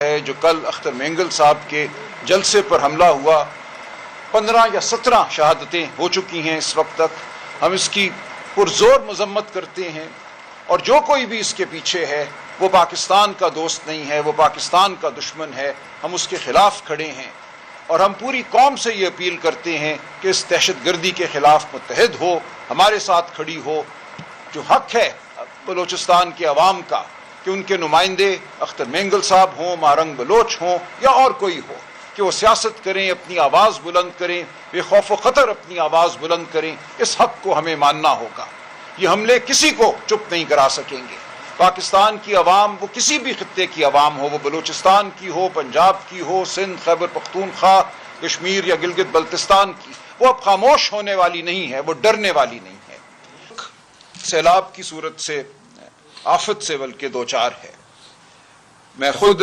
ہے جو کل اختر مینگل صاحب کے جلسے پر حملہ ہوا، 15 یا 17 شہادتیں ہو چکی ہیں اس وقت تک. ہم اس کی پرزور مذمت کرتے ہیں، اور جو کوئی بھی اس کے پیچھے ہے وہ پاکستان کا دوست نہیں ہے، وہ پاکستان کا دشمن ہے. ہم اس کے خلاف کھڑے ہیں، اور ہم پوری قوم سے یہ اپیل کرتے ہیں کہ اس دہشت گردی کے خلاف متحد ہو، ہمارے ساتھ کھڑی ہو. جو حق ہے بلوچستان کے عوام کا کہ ان کے نمائندے اختر مینگل صاحب ہوں، مہرنگ بلوچ ہوں یا اور کوئی ہو، کہ وہ سیاست کریں، اپنی آواز بلند کریں، بے خوف و خطر اپنی آواز بلند کریں. اس حق کو ہمیں ماننا ہوگا. یہ حملے کسی کو چپ نہیں کرا سکیں گے. پاکستان کی عوام، وہ کسی بھی خطے کی عوام ہو، وہ بلوچستان کی ہو، پنجاب کی ہو، سندھ، خیبر پختونخوا، کشمیر یا گلگت بلتستان کی، وہ اب خاموش ہونے والی نہیں ہے، وہ ڈرنے والی نہیں ہے. سیلاب کی صورت سے، آفت سے بلکہ دوچار ہے. میں خود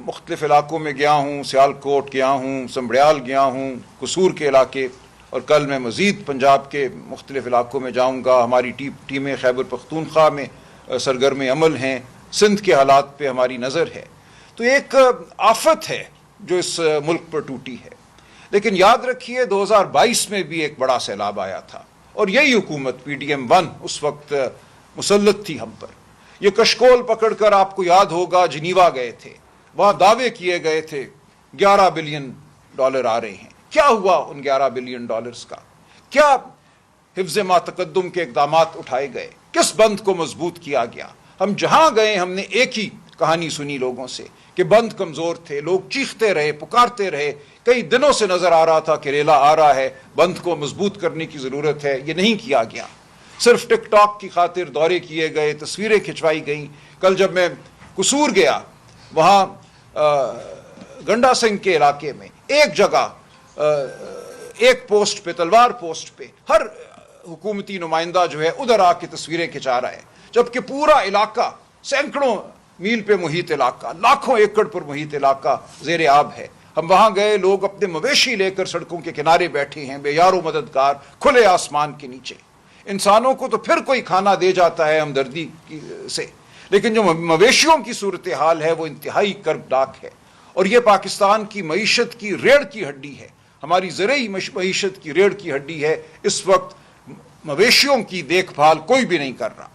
مختلف علاقوں میں گیا ہوں، سیالکوٹ گیا ہوں، سمبڑیال گیا ہوں، قصور کے علاقے، اور کل میں مزید پنجاب کے مختلف علاقوں میں جاؤں گا. ہماری ٹیمیں خیبر پختونخوا میں سرگرم عمل ہیں. سندھ کے حالات پہ ہماری نظر ہے. تو ایک آفت ہے جو اس ملک پر ٹوٹی ہے. لیکن یاد رکھیے 2022 میں بھی ایک بڑا سیلاب آیا تھا، اور یہی حکومت PDM-1 اس وقت مسلط تھی ہم پر. یہ کشکول پکڑ کر، آپ کو یاد ہوگا، جنیوا گئے تھے. وہاں دعوے کیے گئے تھے $11 بلین آ رہے ہیں. کیا ہوا ان $11 بلین کا؟ کیا حفظ ما تقدم کے اقدامات اٹھائے گئے؟ کس بند کو مضبوط کیا گیا؟ ہم جہاں گئے ہم نے ایک ہی کہانی سنی لوگوں سے کہ بند کمزور تھے. لوگ چیختے رہے، پکارتے رہے. کئی دنوں سے نظر آ رہا تھا کہ ریلا آ رہا ہے، بند کو مضبوط کرنے کی ضرورت ہے. یہ نہیں کیا گیا. صرف ٹک ٹاک کی خاطر دورے کیے گئے، تصویریں کھنچوائی گئیں. کل جب میں قصور گیا، وہاں گنڈا سنگھ کے علاقے میں ایک جگہ، ایک پوسٹ پہ، تلوار پوسٹ پہ، ہر حکومتی نمائندہ جو ہے ادھر آ کے تصویریں کھنچا رہا ہے، جبکہ پورا علاقہ، سینکڑوں میل پہ محیط علاقہ، لاکھوں ایکڑ پر محیط علاقہ زیر آب ہے. ہم وہاں گئے، لوگ اپنے مویشی لے کر سڑکوں کے کنارے بیٹھے ہیں، بے یار و مددگار، کھلے آسمان کے نیچے. انسانوں کو تو پھر کوئی کھانا دے جاتا ہے ہمدردی سے، لیکن جو مویشیوں کی صورتحال ہے وہ انتہائی کربناک ہے. اور یہ پاکستان کی معیشت کی ریڑھ کی ہڈی ہے، ہماری زرعی معیشت کی ریڑھ کی ہڈی ہے. اس وقت مویشیوں کی دیکھ بھال کوئی بھی نہیں کر رہا.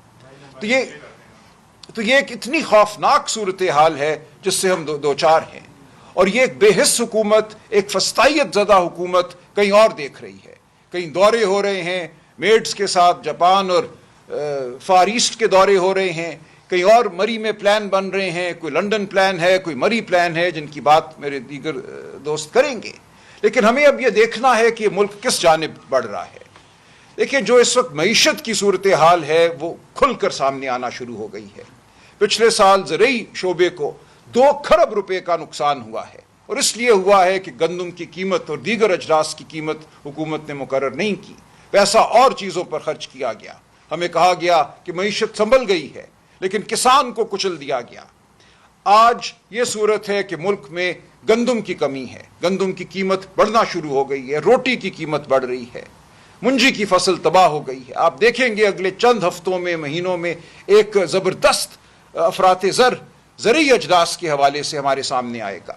تو یہ ایک اتنی خوفناک صورتحال ہے جس سے ہم دوچار ہیں. اور یہ ایک بے حس حکومت، ایک فسطائیت زدہ حکومت کہیں اور دیکھ رہی ہے. کہیں دورے ہو رہے ہیں میڈز کے ساتھ، جاپان اور فار ایسٹ کے دورے ہو رہے ہیں. کہیں اور مری میں پلان بن رہے ہیں، کوئی لنڈن پلان ہے، کوئی مری پلان ہے، جن کی بات میرے دیگر دوست کریں گے. لیکن ہمیں اب یہ دیکھنا ہے کہ یہ ملک کس جانب بڑھ رہا ہے. دیکھیں، جو اس وقت معیشت کی صورتحال ہے وہ کھل کر سامنے آنا شروع ہو گئی ہے. پچھلے سال زرعی شعبے کو 2 کھرب روپے کا نقصان ہوا ہے، اور اس لیے ہوا ہے کہ گندم کی قیمت اور دیگر اجناس کی قیمت حکومت نے مقرر نہیں کی. پیسہ اور چیزوں پر خرچ کیا گیا. ہمیں کہا گیا کہ معیشت سنبھل گئی ہے، لیکن کسان کو کچل دیا گیا. آج یہ صورت ہے کہ ملک میں گندم کی کمی ہے، گندم کی قیمت بڑھنا شروع ہو گئی ہے، روٹی کی قیمت بڑھ رہی ہے، منجی کی فصل تباہ ہو گئی ہے. آپ دیکھیں گے اگلے چند ہفتوں میں، مہینوں میں ایک زبردست افراط زر زرعی اجناس کے حوالے سے ہمارے سامنے آئے گا.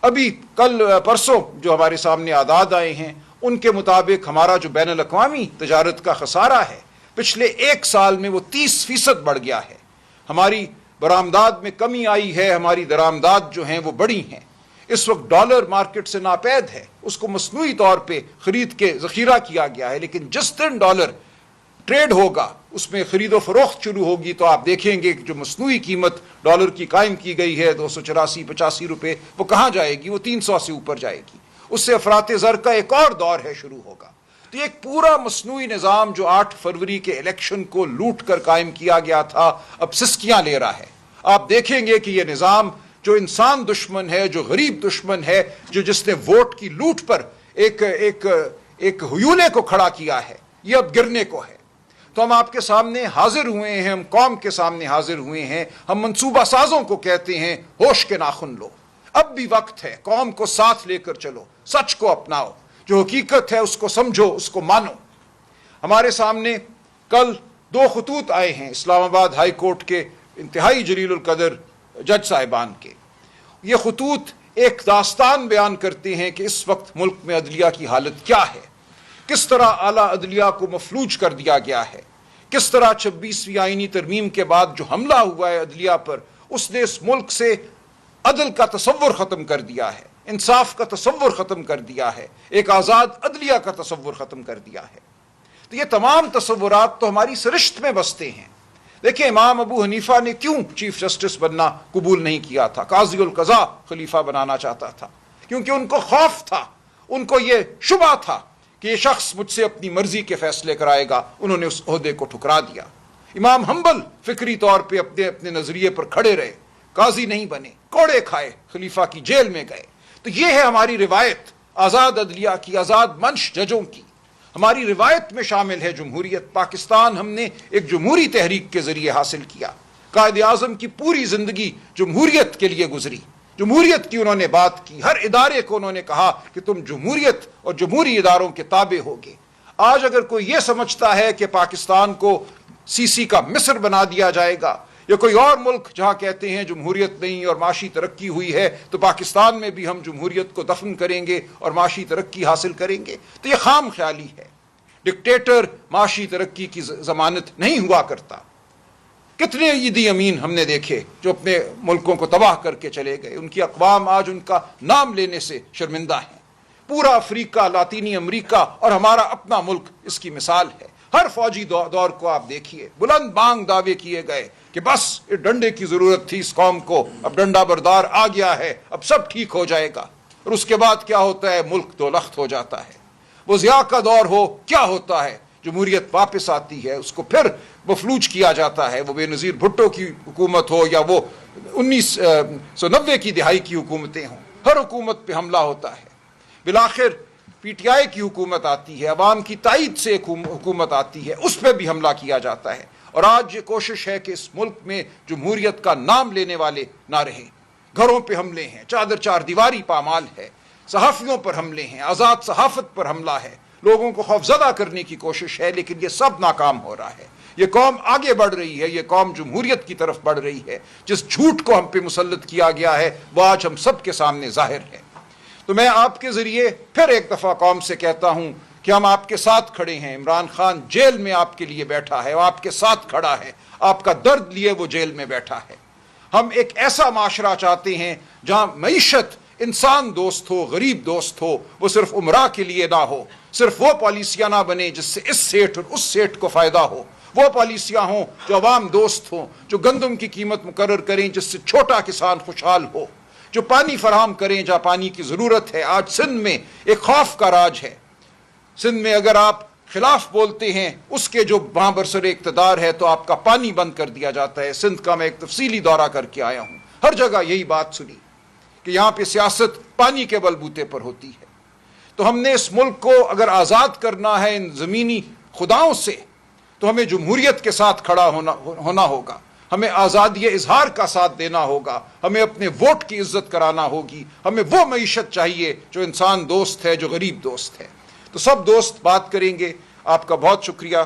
ابھی کل پرسوں جو ہمارے سامنے اعداد آئے ہیں، ان کے مطابق ہمارا جو بین الاقوامی تجارت کا خسارہ ہے پچھلے 1 سال میں وہ 30% بڑھ گیا ہے. ہماری برآمدات میں کمی آئی ہے، ہماری درآمدات جو ہیں وہ بڑی ہیں. اس وقت ڈالر مارکیٹ سے ناپید ہے، اس کو مصنوعی طور پہ خرید کے ذخیرہ کیا گیا ہے. لیکن جس دن ڈالر ٹریڈ ہوگا، اس میں خرید و فروخت شروع ہوگی، تو آپ دیکھیں گے کہ جو مصنوعی قیمت ڈالر کی قائم کی گئی ہے 284-85 روپے، وہ کہاں جائے گی؟ وہ 300 سے اوپر جائے گی. اس سے افراط زر کا ایک اور دور ہے شروع ہوگا. تو ایک پورا مصنوعی نظام جو 8 فروری کے الیکشن کو لوٹ کر قائم کیا گیا تھا، اب سسکیاں لے رہا ہے. آپ دیکھیں گے کہ یہ نظام جو انسان دشمن ہے، جو غریب دشمن ہے، جس نے ووٹ کی لوٹ پر ایک ہیولے کو کھڑا کیا ہے، یہ اب گرنے کو ہے. تو ہم آپ کے سامنے حاضر ہوئے ہیں، ہم قوم کے سامنے حاضر ہوئے ہیں. ہم منصوبہ سازوں کو کہتے ہیں ہوش کے ناخن لو. اب بھی وقت ہے، قوم کو ساتھ لے کر چلو، سچ کو اپناؤ، جو حقیقت ہے اس کو سمجھو، اس کو مانو. ہمارے سامنے کل 2 خطوط آئے ہیں اسلام آباد ہائی کورٹ کے انتہائی جلیل القدر جج صاحبان کے. یہ خطوط ایک داستان بیان کرتے ہیں کہ اس وقت ملک میں عدلیہ کی حالت کیا ہے، کس طرح اعلیٰ عدلیہ کو مفلوج کر دیا گیا ہے، کس طرح 26ویں آئینی ترمیم کے بعد جو حملہ ہوا ہے عدلیہ پر، اس نے اس ملک سے عدل کا تصور ختم کر دیا ہے، انصاف کا تصور ختم کر دیا ہے، ایک آزاد عدلیہ کا تصور ختم کر دیا ہے۔ تو یہ تمام تصورات تو ہماری سرشت میں بستے ہیں۔ دیکھیں امام ابو حنیفہ نے کیوں چیف جسٹس بننا قبول نہیں کیا تھا، قاضی القضاء خلیفہ بنانا چاہتا تھا؟ کیونکہ ان کو خوف تھا، ان کو یہ شبہ تھا کہ یہ شخص مجھ سے اپنی مرضی کے فیصلے کرائے گا۔ انہوں نے اس عہدے کو ٹھکرا دیا۔ امام حنبل فکری طور پہ اپنے نظریے پر کھڑے رہے، قاضی نہیں بنے، کوڑے کھائے، خلیفہ کی جیل میں گئے۔ تو یہ ہے ہماری روایت آزاد عدلیہ کی، آزاد منش ججوں کی۔ ہماری روایت میں شامل ہے جمہوریت۔ پاکستان ہم نے ایک جمہوری تحریک کے ذریعے حاصل کیا۔ قائد اعظم کی پوری زندگی جمہوریت کے لیے گزری، جمہوریت کی انہوں نے بات کی، ہر ادارے کو انہوں نے کہا کہ تم جمہوریت اور جمہوری اداروں کے تابع ہوگے۔ آج اگر کوئی یہ سمجھتا ہے کہ پاکستان کو سی سی کا مصر بنا دیا جائے گا، یا کوئی اور ملک جہاں کہتے ہیں جمہوریت نہیں اور معاشی ترقی ہوئی ہے، تو پاکستان میں بھی ہم جمہوریت کو دفن کریں گے اور معاشی ترقی حاصل کریں گے، تو یہ خام خیالی ہے۔ ڈکٹیٹر معاشی ترقی کی ضمانت نہیں ہوا کرتا۔ کتنے ایدی امین ہم نے دیکھے جو اپنے ملکوں کو تباہ کر کے چلے گئے، ان کی اقوام آج ان کا نام لینے سے شرمندہ ہیں۔ پورا افریقہ، لاطینی امریکہ اور ہمارا اپنا ملک اس کی مثال ہے۔ ہر فوجی دور کو آپ دیکھیے، بلند بانگ دعوے کیے گئے کہ بس اس ڈنڈے کی ضرورت تھی اس قوم کو، اب ڈنڈا بردار آ گیا ہے، اب سب ٹھیک ہو جائے گا۔ اور اس کے بعد کیا ہوتا ہے؟ ملک دولخت ہو جاتا ہے۔ وہ ضیاء کا دور ہو، کیا ہوتا ہے؟ جمہوریت واپس آتی ہے، اس کو پھر مفلوج کیا جاتا ہے۔ وہ بے نظیر بھٹو کی حکومت ہو یا وہ 1990 کی دہائی کی حکومتیں ہوں، ہر حکومت پہ حملہ ہوتا ہے۔ بالآخر پی ٹی آئی کی حکومت آتی ہے، عوام کی تائید سے حکومت آتی ہے، اس پہ بھی حملہ کیا جاتا ہے۔ اور آج یہ کوشش ہے کہ اس ملک میں جمہوریت کا نام لینے والے نہ رہیں۔ گھروں پہ حملے ہیں، چادر چار دیواری پامال ہے، صحافیوں پر حملے ہیں، آزاد صحافت پر حملہ ہے، لوگوں کو خوفزدہ کرنے کی کوشش ہے، لیکن یہ سب ناکام ہو رہا ہے۔ یہ قوم آگے بڑھ رہی ہے، یہ قوم جمہوریت کی طرف بڑھ رہی ہے۔ جس جھوٹ کو ہم پہ مسلط کیا گیا ہے وہ آج ہم سب کے سامنے ظاہر ہے۔ تو میں آپ کے ذریعے پھر ایک دفعہ قوم سے کہتا ہوں کہ ہم آپ کے ساتھ کھڑے ہیں۔ عمران خان جیل میں آپ کے لیے بیٹھا ہے، وہ آپ کے ساتھ کھڑا ہے، آپ کا درد لیے وہ جیل میں بیٹھا ہے۔ ہم ایک ایسا معاشرہ چاہتے ہیں جہاں معیشت انسان دوست ہو، غریب دوست ہو، وہ صرف عمرہ کے لیے نہ ہو، صرف وہ پالیسیاں نہ بنے جس سے اس سیٹ اور اس سیٹ کو فائدہ ہو، وہ پالیسیاں ہوں جو عوام دوست ہوں، جو گندم کی قیمت مقرر کریں جس سے چھوٹا کسان خوشحال ہو، جو پانی فراہم کریں جہاں پانی کی ضرورت ہے۔ آج سندھ میں ایک خوف کا راج ہے۔ سندھ میں اگر آپ خلاف بولتے ہیں اس کے جو وہاں برسر اقتدار ہے تو آپ کا پانی بند کر دیا جاتا ہے۔ سندھ کا میں ایک تفصیلی دورہ کر کے آیا ہوں، ہر جگہ یہی بات سنی کہ یہاں پہ سیاست پانی کے بلبوتے پر ہوتی ہے۔ تو ہم نے اس ملک کو اگر آزاد کرنا ہے ان زمینی خداؤں سے تو ہمیں جمہوریت کے ساتھ کھڑا ہونا ہوگا، ہمیں آزادی اظہار کا ساتھ دینا ہوگا، ہمیں اپنے ووٹ کی عزت کرانا ہوگی، ہمیں وہ معیشت چاہیے جو انسان دوست ہے، جو غریب دوست ہے۔ تو سب دوست بات کریں گے۔ آپ کا بہت شکریہ۔